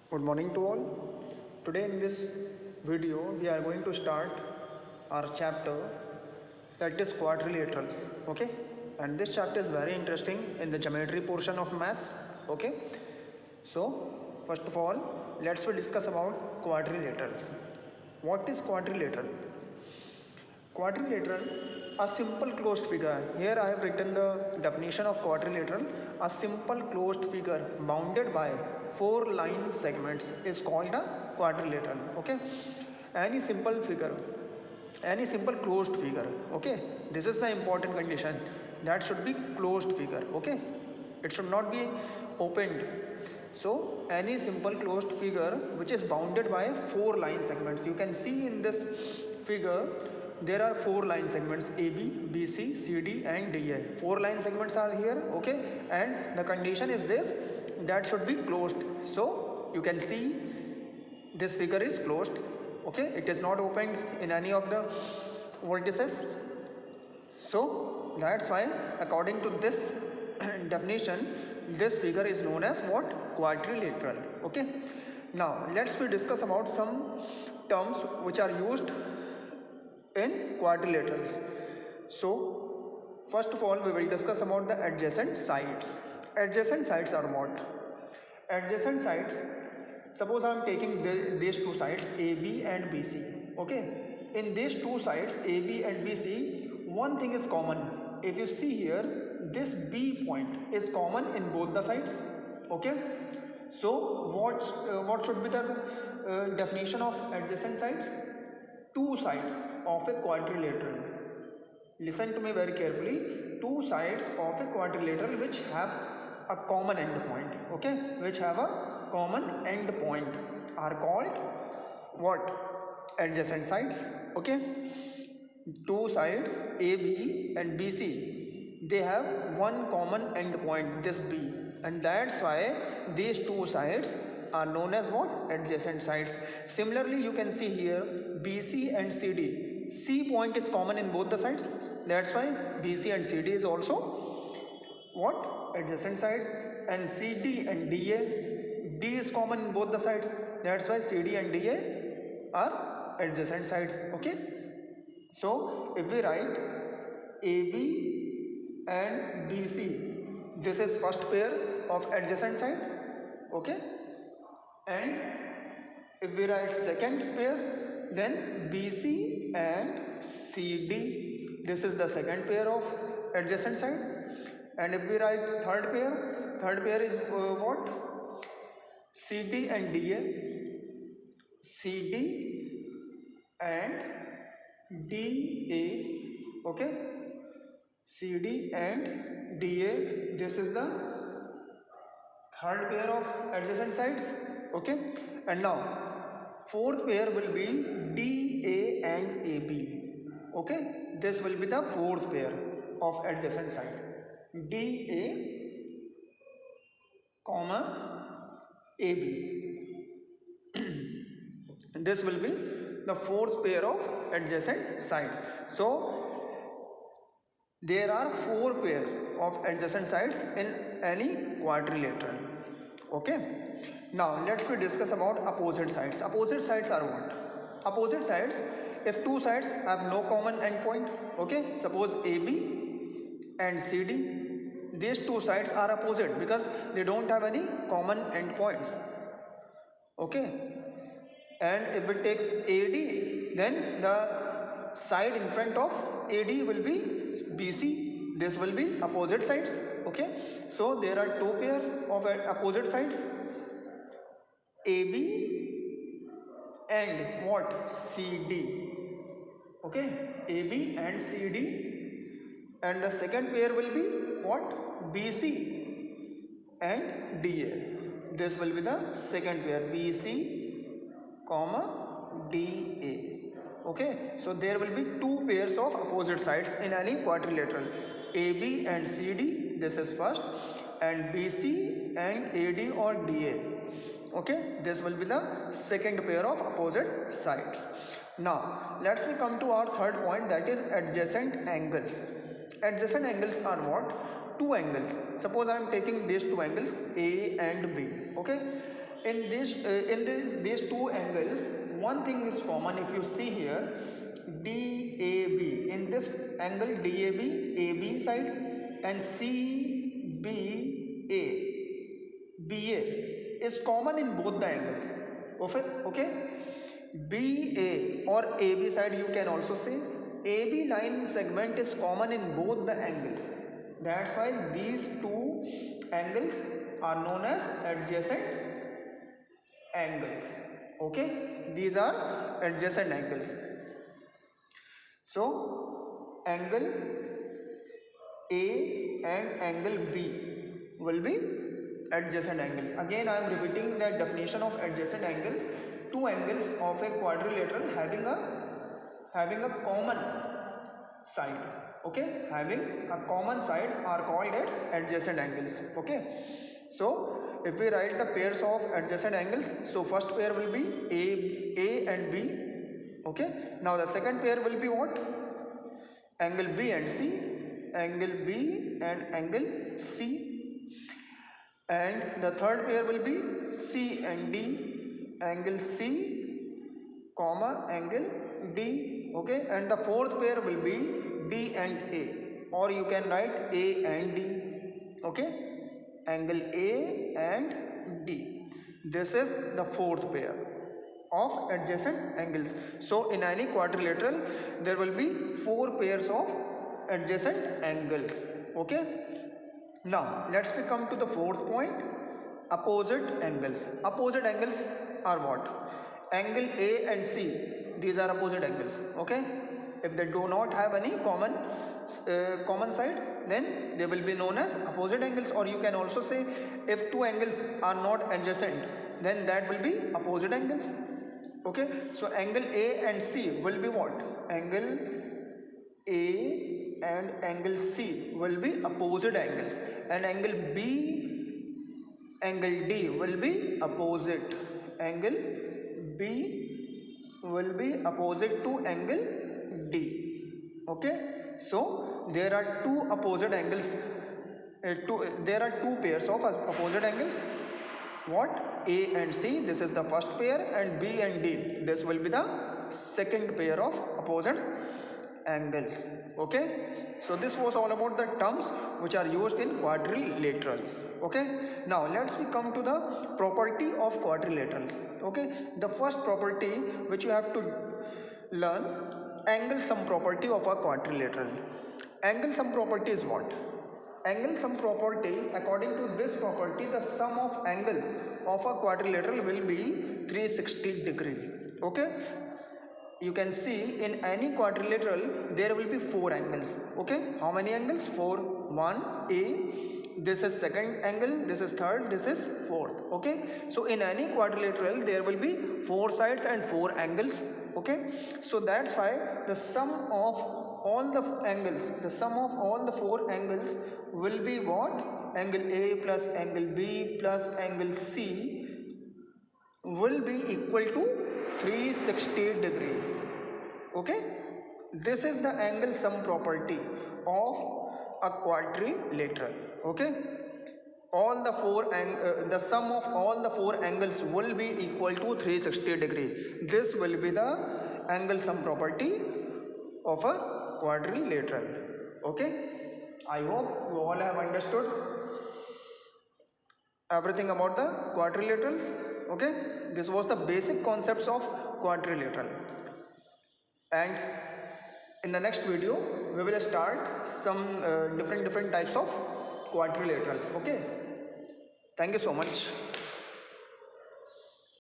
Good morning to all. Today in this video we are going to start our chapter that is quadrilaterals. Okay, and this chapter is very interesting in the geometry portion of maths. Okay, so first of all let's discuss about quadrilaterals. What is quadrilateral? Quadrilateral, a simple closed figure. Here I have written the definition of quadrilateral. A simple closed figure bounded by four line segments is called a quadrilateral. Okay, any simple figure, any simple closed figure. Okay, this is the important condition, that should be closed figure. Okay, it should not be opened. So any simple closed figure which is bounded by four line segments. You can see in this figure there are four line segments: AB, BC, CD and DA. Four line segments are here. Okay, and the condition is this, that should be closed. So you can see this figure is closed. Okay, it is not opened in any of the vertices. So that's why according to this definition, this figure is known as what? Quadrilateral. Okay, now let's discuss about some terms which are used in quadrilaterals. So first of all we will discuss about the adjacent sides. Adjacent sides are what? Adjacent sides, suppose I am taking these two sides AB and BC. Okay, in these two sides AB and BC, one thing is common. If you see here, this B point is common in both the sides. Okay, so what should be the definition of adjacent sides? Two sides of a quadrilateral. Listen to me very carefully. Two sides of a quadrilateral which have a common end point. Okay, which have a common end point are called what? Adjacent sides. Okay, two sides AB and BC, they have one common end point, this B, and that's why these two sides are known as what? Adjacent sides. Similarly, you can see here BC and CD. C point is common in both the sides. That's why BC and CD is also what? Adjacent sides. And CD and DA, D is common in both the sides. That's why CD and DA are adjacent sides. Okay. So if we write AB and BC, this is first pair of adjacent side. Okay, and if we write second pair, then BC and CD, this is the second pair of adjacent side. And if we write third pair is what? CD and DA, CD and DA. Okay, CD and DA, this is the third pair of adjacent sides. Okay, and now fourth pair will be DA and AB. Okay, this will be the fourth pair of adjacent side, DA comma AB. This will be the fourth pair of adjacent sides. So there are four pairs of adjacent sides in any quadrilateral. Okay, now let's discuss about opposite sides. Opposite sides are what? Opposite sides, if two sides have no common endpoint. Okay, suppose AB and CD, these two sides are opposite because they don't have any common endpoints. Okay, and if we take AD, then the side in front of AD will be BC. This will be opposite sides. Okay, so there are two pairs of opposite sides, AB and what? CD. Okay, AB and CD, and the second pair will be what? BC and DA. This will be the second pair, BC comma DA. Okay, so there will be two pairs of opposite sides in any quadrilateral, AB and CD, this is first, and BC and AD or DA. Okay, this will be the second pair of opposite sides. Now let's come to our third point, that is adjacent angles. Adjacent angles are what? Two angles. Suppose I am taking these two angles A and B. Okay, these two angles, one thing is common. If you see here, DAB, in this angle DAB, AB side, and CBA, BA is common in both the angles. Okay, BA or AB side, you can also say. AB line segment is common in both the angles. That's why these two angles are known as adjacent angles. Okay, these are adjacent angles. So angle A and angle B will be adjacent angles. Again, I am repeating the definition of adjacent angles. Two angles of a quadrilateral having a common side. Okay, having a common side are called as adjacent angles. Okay, so if we write the pairs of adjacent angles, so first pair will be A and B. Okay, now the second pair will be what? Angle B and C, angle B and angle C, and the third pair will be C and D, angle C, comma, angle D. Okay, and the fourth pair will be D and A, or you can write A and D. Okay, angle A and D. This is the fourth pair of adjacent angles. So in any quadrilateral there will be four pairs of adjacent angles. Okay, now let's come to the fourth point, opposite angles. Opposite angles are what? Angle A and C, these are opposite angles. Okay, if they do not have any common side, then they will be known as opposite angles. Or you can also say, if two angles are not adjacent, then that will be opposite angles. Okay, so angle A and C will be what? Angle A and angle C will be opposite angles, and angle B, angle D will be opposite. Angle B will be opposite to angle D. Okay, so there are two opposite angles. There are two pairs of opposite angles. What? A and C, this is the first pair, and B and D, this will be the second pair of opposite angles. Okay, so this was all about the terms which are used in quadrilaterals. Okay, now let's come to the property of quadrilaterals. Okay, the first property which you have to learn, angle sum property of a quadrilateral. Angle sum property is what? Angle sum property, according to this property, the sum of angles of a quadrilateral will be 360 degree. Okay, you can see in any quadrilateral there will be four angles. Okay, how many angles? Four. One, A, this is second angle, this is third, this is fourth. Okay, so in any quadrilateral there will be four sides and four angles. Okay, so that's why the sum of all the angles, the sum of all the four angles will be what? Angle A plus angle B plus angle C will be equal to 360 degree. Okay, this is the angle sum property of a quadrilateral. Okay, all the the sum of all the four angles will be equal to 360 degree. This will be the angle sum property of a quadrilateral. Okay, I hope you all have understood everything about the quadrilaterals. Okay, this was the basic concepts of quadrilateral, and in the next video we will start some different types of quadrilaterals. Okay, thank you so much.